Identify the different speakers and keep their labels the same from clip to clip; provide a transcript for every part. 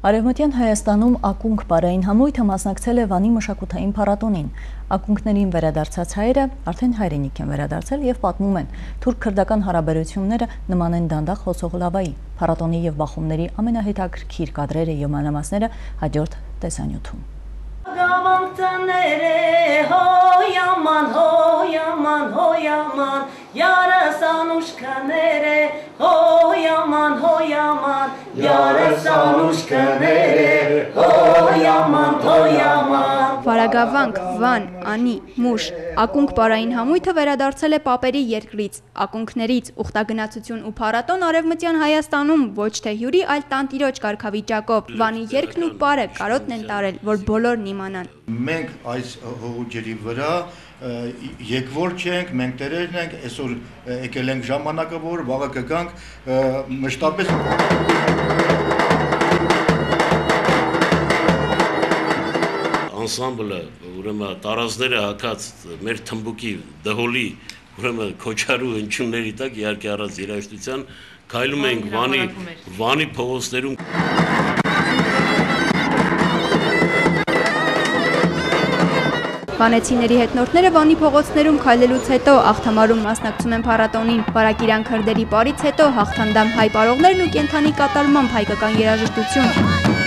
Speaker 1: Արևմտյան Հայաստանում ակունք պարային համույթը մասնակցել է Վանի մշակութային փառատոնին։ Ակունքներին վերադարձած հայերը արդեն հայրենիք են վերադարձել եւ պատմում են, թուրք-քրդական հարաբերությունները նման են դանդաղ հոսող լավայի։ Փառատոնի եւ բախումների ամենահետաքրքիր կադրերը եւ մանրամասները հաջորդ տեսանյութում։
Speaker 2: Վարագավանք, Վան, Անի, Մուշ, ակունք պարային համույթը վերադարձել է պապերի երկրից, ակունքներից ուխտագնացություն ու փառատոն Արևմտյան Հայաստանում ոչ թե հյուրի, այլ տանտիրոջ կարգավիճակով, Վանի երգն ու պարը կարոտն են տարել, որ բոլորն իմանան։
Speaker 3: Մենք այս հողուջերի վրա եկվոր չենք, մենք տերերն ենք, այսօր եկել ենք ժամանակը, որ վաղը կգանք մշտապես
Speaker 4: Անսամբլը, ուրեմն տարազները հակած մեր թմբուկի դհոլի, ուրեմն քոչարու հնչյունների տակ իհարկե առանց երաժշտության քայլում ենք Վանի փողոցներում։
Speaker 2: Վանեցիների հետնորդները Վանի փողոցներում քայլելուց հետո աղթամարում մասնակցում են փառատոնին, Բարակիրան քրդերի պարից հետո հաղթանդամ հայ պարողներն ու կենդանի կատարմամբ հայկական երաժշտություն։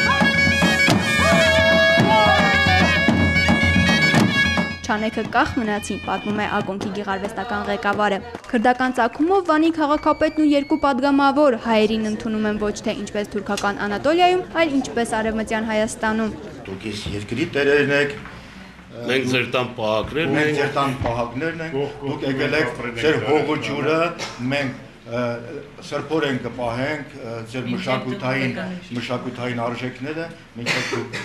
Speaker 2: Չանեքը կախ մնացին, պատմում է ակունքի գեղարվեստական ղեկավարը։ Քրդական ծագումով Վանի քաղաքապետն ու երկու падգամավոր հայերին ընդունում են ոչ թե ինչպես թուրքական Անատոլիայում, այլ ինչպես Արևմտյան Հայաստանում։
Speaker 3: Դուք ես երկրի տերերն եք,
Speaker 4: մենք ձեր տան պահակներն ենք,
Speaker 3: ձեր տան պահակներն ենք, դուք եկել եք ձեր հողուջուրը, մենք սրբորեն կպահենք ձեր մշակութային արժեքները, մինչև դուք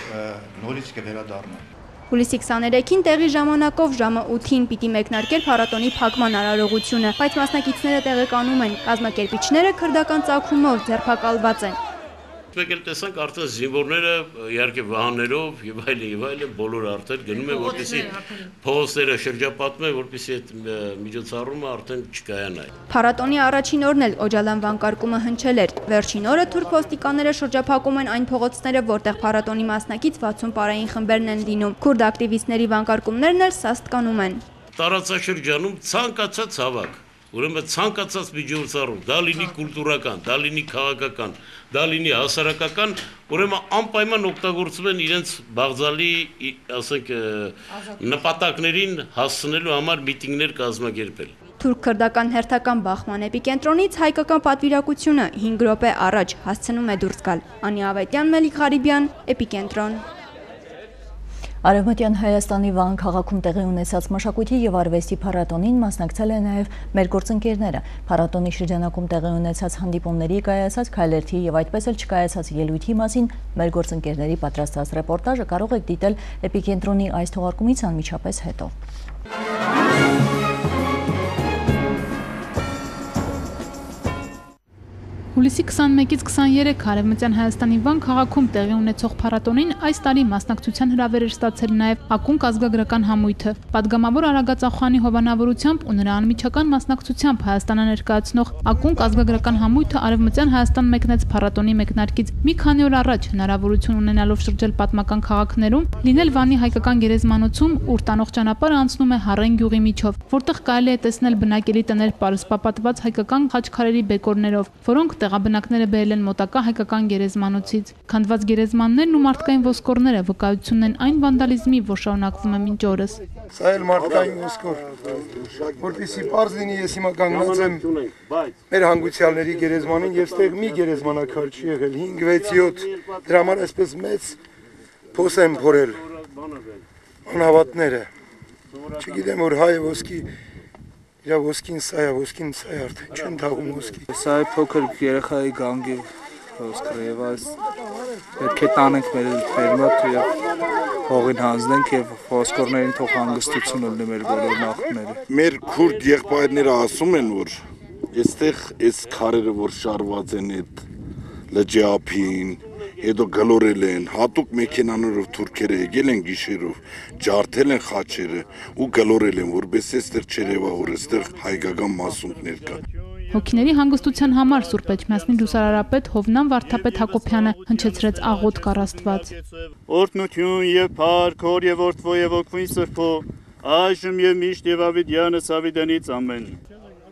Speaker 3: նորից կվերադառնաք։
Speaker 2: Հուլիսի 23-ին տեղի ժամանակով ժամը 8-ին պիտի մեկնարկեր փառատոնի փակման արարողությունը, բայց մասնակիցները տեղեկանում են, կազմակերպիչները քրդական ծագումով ձերբակալված են։
Speaker 4: Մենք էլ տեսանք արդեն զինվորները իհարկե վահաններով եւ այլն բոլորը արդեն գնում են, որպեսզի փողոցները շրջապատում են, որպեսզի այդ միջոցառումը արդեն չկայանա։
Speaker 2: Փառատոնի առաջին օրն էլ Օջալան վանկարկումը հնչել էր։ Վերջին օրը թուրք ոստիկանները շրջափակում են այն փողոցները, որտեղ փառատոնի մասնակից 60 պարային խմբերն են լինում։ Քուրդ ակտիվիստների վանկարկումներն էլ սաստկանում են։
Speaker 4: Տարածաշրջանում ցանկացած հավաք, ուրեմն ցանկացած միջոցառում, դա լինի կուլտուրական, դա լինի քաղաքական, դա լինի հասարակական, ուրեմն անպայման օգտագործում են իրենց բաղձալի, ասենք, նպատակներին հասցնելու համար միտինգներ կազմակերպել։
Speaker 2: Թուրք-քրդական հերթական բախման էպիկենտրոնից հայկական պատվիրակությունը 5 րոպե առաջ հասցնում է դուրս գալ։ Անի Ավետյան, Մելիք Ղարիբյան, Էպիկենտրոն։
Speaker 1: Արևմտյան Հայաստանի Վան քաղաքում տեղի ունեցած մշակույթի եւ արվեստի փառատոնին մասնակցել են նաեւ մեր գործընկերները։ Փառատոնի շրջանակում տեղի ունեցած հանդիպումների, կայացած քայլերթի եւ այդպես էլ չկայացած ելույթի մասին մեր գործընկերների պատրաստած ռեպորտաժը կարող եք դիտել Էպիկենտրոնի այս թողարկումից անմիջապես հետո։
Speaker 5: Հուլիսի 21-ից 23 Արևմտյան Հայաստանի Վան քաղաքում տեղի ունեցող փառատոնին այս տարի մասնակցության հրավեր էր ստացել նաև ակունք ազգագրական համույթը։ Պատգամավոր Արագած Ախոյանի հովանավորությամբ ու նրա անմիջական մասնակցությամբ Հայաստանը ներկայացնող ակունք ազգագրական համույթը Արևմտյան Հայաստան մեկնեց փառատոնի մեկնարկից մի քանի օր առաջ հնարավորություն ունենալով շրջել պատմական քաղաքներում, լինել Վանի հայկական գերեզմանոցում, ուր տանող ճանապարհը անցնում է Հառեն գյուղի միջով, որտեղ կարելի է տեսնել բնակելի տներ պարսպապատված հայկական խաչքարերի բեկորներով, որոնք տեղաբնակները բերել են մոտակա հայկական գերեզմանոցից։ Քանդված գերեզմաններն ու մարդկային ոսկորները վկայությունն են այն վանդալիզմի, որ շարունակվում է մինչ օրս։
Speaker 6: Սա էլ մարդկային ոսկոր, որպեսզի պարզ լինի, ես հիմա կանգնած եմ մեր հանգուցյալների գերեզմանին եւ ստեղ մի գերեզմանակար չի եղել, 5-6-7, դրա համար այսպես մեծ փոս են փորել անհավատները։ Չգիտեմ, որ հայ ոսկի Իրա ոսկին սա է արդեն չեն թաղում ոսկի։
Speaker 7: Սա է փոքր երեխայի գանգի ոսկրը եւ այս պետք է տանենք մեր մոտ եւ հողին հանձնենք եւ ոսկորներին թող հանգստություն ունենա մեր բոլոր նախները։
Speaker 8: Մեր քուրդ եղբայրները ասում են, որ այստեղ այս քարերը որ շարված են այդ լճի ափին, հետո գլորել են, հատուկ մեքենաներով թուրքերը եկել են գիշերով, ջարդել են խաչերը ու գլորել են, որպես այստեղ չերևա, որ այստեղ հայկական մասունքներ կա։
Speaker 5: Հոգիների հանգստության համար Սուրբ Էջմիածնի լուսարարապետ Հովնան Վարդապետ Հակոբյանը հնչեցրեց աղոթք առ Աստված։
Speaker 9: Օրհնություն եւ փառք Հոր եւ Որդվո եւ Հոգվին Սրբո, այժմ եւ միշտ եւ ավիդյանս ավիդենից ամեն։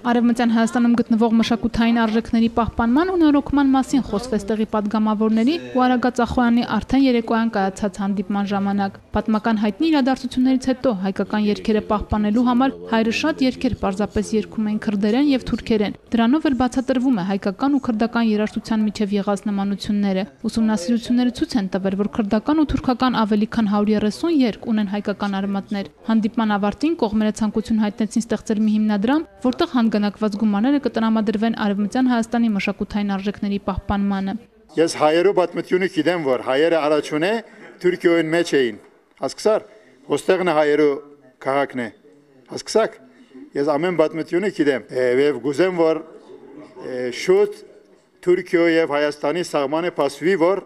Speaker 5: Արևմտյան Հայաստանում գտնվող մշակութային արժեքների պահպանման ու նորոգման մասին խոսվեց տեղի պատգամավորների ու Արագած Ախոյանի արդեն երեկոյան կայացած հանդիպման ժամանակ։ Պատմական հայտնի իրադարձություններից հետո հայկական երգերը պահպանելու համար հայրը շատ երգեր պարզապես երգում էին քրդերեն եւ թուրքերեն։ Դրանով էլ բացատրվում է հայկական ու քրդական երաժշտության միջև եղած նմանությունները։ Ուսումնասիրությունները ցույց են տվել, որ քրդական ու թուրքական ավելի քան 130 երգ ունեն հայկական արմատներ։ Հանդիպման ավարտին կողմերը ցանկություն հայտնեցին ստեղծել մի հիմնադրամ, որտեղ գնակված գումարները կտրամադրվեն Արևմտյան Հայաստանի մշակութային արժեքների պահպանմանը։
Speaker 10: Ես հայերու պատմությունը գիտեմ, որ հայերը առաջունե Թուրքիոյին մեջ էին։ Հասկացար, ոստեղն հայերու քաղաքն է։ Հասկացաք։ Ես ամեն պատմությունը գիտեմ։ Եվ գուզեմ, որ շուտ Թուրքիո եւ Հայաստանի սահմանը փասվի, որ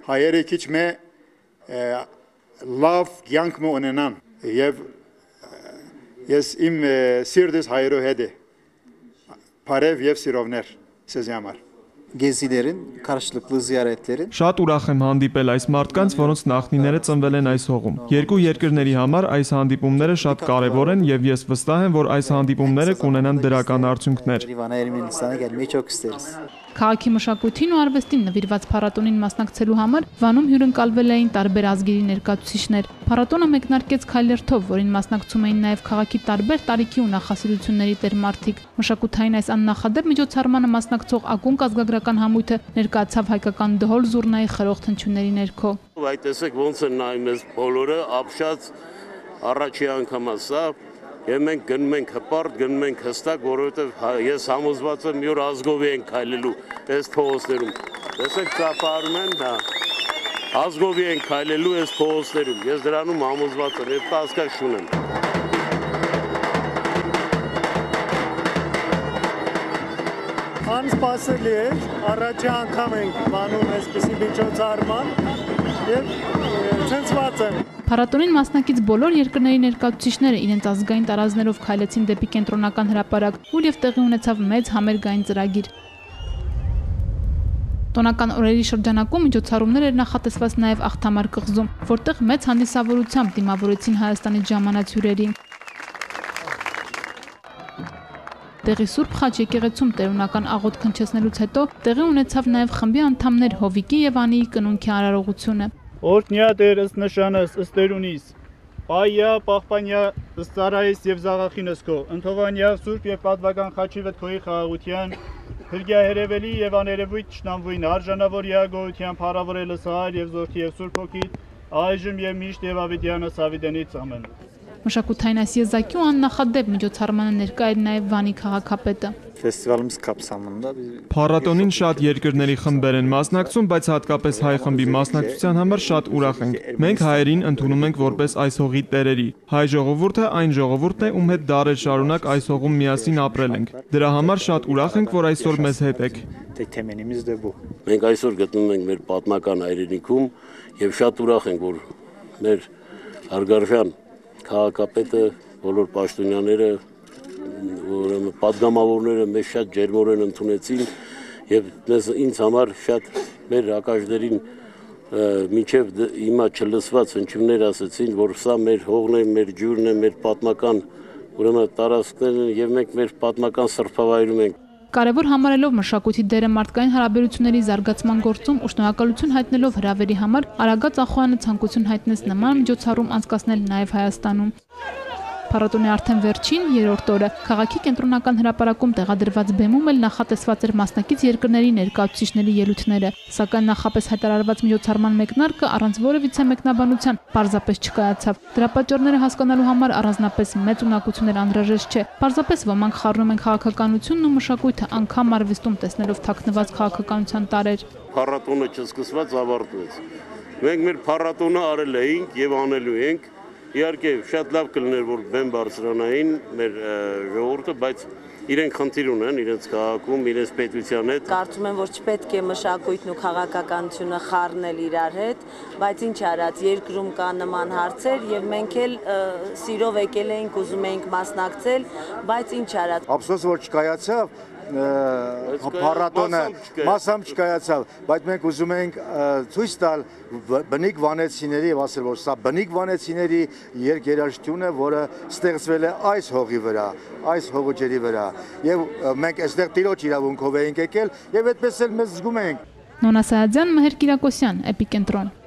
Speaker 10: հայերը քիչ մե լավ կյանք ունենան։ Եվ ես իմ սիրտս հայերու հետ է։ Parev եւ սիրովներ sizi համար
Speaker 11: Gezilerin, karşılıklı ziyaretlerin.
Speaker 12: Շատ ուրախ եմ հանդիպել այս մարդկանց, որոնց նախնիները ծնվել են այս հողում։ Երկու երկրների համար այս հանդիպումները շատ կարևոր են եւ ես վստահ եմ, որ այս հանդիպումները կունենան դրական արդյունքներ։
Speaker 5: Քաղաքի մշակույթին ու արվեստին նվիրված փառատոնին մասնակցելու համար Վանում հյուրընկալվել էին տարբեր ազգերի ներկայացուցիչներ։ Փառատոնը մեկնարկեց քայլերթով, որին մասնակցում էին նաև քաղաքի տարբեր տարիքի ու նախասիրությունների տերմարդիկ։ Մշակութային այս աննախադեպ միջոցառմանը մասնակցող ակունք ազգագրական համույթը ներկայացավ հայկական դհոլ զուռնայի խրոխտ հնչյունների ներքո։
Speaker 4: Այդ տեսեք ոնց են նայում ես բոլորը ապշած առաջի անգամ ասա Եվ մենք գնում ենք հպարտ, գնում ենք հստակ, որովհետև ես համոզված եմ մի օր ազգովի ենք քայլելու այս փողոցներում։ Տեսեք ծափարում են, ազգովի ենք քայլելու այս փողոցներում։ Ես դրանում համոզված եմ, եւ կասկած չունեմ։
Speaker 13: Անսպասելի է, առաջի անգամ ենք բանում այսպիսի միջոցառման եւ ցնցված եմ։
Speaker 5: Փառատոնին մասնակից բոլոր երկրների ներկայացուցիչները իրենց ազգային տարազներով քայլեցին դեպի կենտրոնական հրապարակ, ուր տեղի ունեցավ մեծ համերգային ծրագիր։ Տոնական օրերի շրջանակում միջոցառումներ էր նախատեսված նաև Աղթամար կղզում, որտեղ մեծ հանդիսավորությամբ դիմավորեցին Հայաստանից ժամանած հյուրերին։ Տեղի Սուրբ Խաչ եկեղեցում տերունական աղոթք հնչեցնելուց հետո տեղի ունեցավ նաև խմբի անդամներ Հովիկի եւ Անիի կնունքի արարողությունը։
Speaker 9: Օրհնյա Տեր ըստ նշանս, ըստ Տերունիս, Պայա, Պահպանյա, ըստ Ծառայիս եւ Զաղախինս քո, Ընթովանյա, Սուրբ եւ Պատվական Խաչի վթքոյի խաղաղության, Հրգյա հերևելի եւ աներևույթ ճշնամվույն արժանավոր յագոյության փառավորելս Հայր եւ Զորքի եւ Սուրբ Հոգի, այժմ եւ միշտ եւ ավիդյանս ավիդենից ամեն։
Speaker 5: Մշակութային այս եզակի ու աննախադեպ միջոցառմանը ներկա էր նաև Վանի քաղաքապետը։
Speaker 11: Festivalimiz kapsamında
Speaker 12: Փառատոնին շատ երկրների խմբեր են մասնակցում, բայց հատկապես հայ խմբի մասնակցության համար շատ ուրախ ենք։ Մենք հայերին ընդունում ենք որպես այս հողի տերերի։ Հայ ժողովուրդը այն ժողովուրդն է, ում հետ դարեր շարունակ այս հողում միասին ապրել ենք։ Դրա համար շատ ուրախ ենք, որ այսօր մեզ հետ եք։
Speaker 4: Մենք այսօր գտնվում ենք մեր պատմական հայրենիքում եւ շատ ուրախ ենք, որ մեր հարգարժան քաղաքապետը, բոլոր պաշտոնյաները, պատգամավորները մեզ շատ ջերմորեն ընդունեցին եւ ինձ համար շատ մեր ակաժներին մինչեւ հիմա չլսված հնչյուններ ասացին, որ սա մեր հողն է, մեր ջուրն է, մեր պատմական ուրեմն տարածքներն են եւ մենք մեր պատմական սրբավայրում ենք։
Speaker 5: Կարևոր համարելով մշակույթի դերը մարդկային հարաբերությունների զարգացման գործում ու շնորհակալություն հայտնելով հրավերի համար Արագած Ախոյանը ցանկություն հայտնեց նման միջոցառում անցկացնել նաև Հայաստանում։ Փառատոնի արդեն վերջին երրորդ օրը քաղաքի կենտրոնական հրապարակում տեղադրված բեմում էլ նախատեսված էր մասնակից երկրների ներկայացուցիչների ելույթները, սակայն նախապես հայտարարված միջոցառման մեկնարկը առանց որևիցե մեկնաբանության պարզապես չկայացավ։ Դրա պատճառները հասկանալու համար առանձնապես մեծ ունակություններ անհրաժեշտ չէ։ Պարզապես ոմանք խառնում են քաղաքականությունն ու մշակույթը անգամ արվեստում տեսնելով թաքնված քաղաքականության տարեր։
Speaker 4: Փառատոնը չսկսված ավարտվեց։ Մենք մեր փառատոնը արել էինք եւ անելու ենք։ Իհարկե շատ լավ կլիներ, որ բեմ բարձրանային մեր ժողովուրդը, բայց իրենք խնդիր ունեն իրենց քաղաքում, իրենց պետության հետ։
Speaker 14: Կարծում եմ, որ չպետք է մշակույթն ու քաղաքականությունը խառնել իրար հետ, բայց ինչ արած, երկրում կան նման հարցեր եւ մենք էլ սիրով եկել էինք, ուզում էինք մասնակցել, բայց ինչ արած։
Speaker 10: Ափսոս որ չկայացավ, փառատոնը մասամբ չկայացավ, բայց մենք ուզում ենք ցույց տալ բնիկ վանեցիների եւ ասել, որ սա բնիկ վանեցիների երկերաշտությունը, որը ստեղծվել է այս հողի վրա, այս հողոջերի վրա, եւ մենք այստեղ տիրոջ իրավունքով ենք եկել եւ այդպես էլ մեզ զգում ենք։
Speaker 5: Նոնա Սայադյան, Մհեր Կիրակոսյան, Էպիկենտրոն։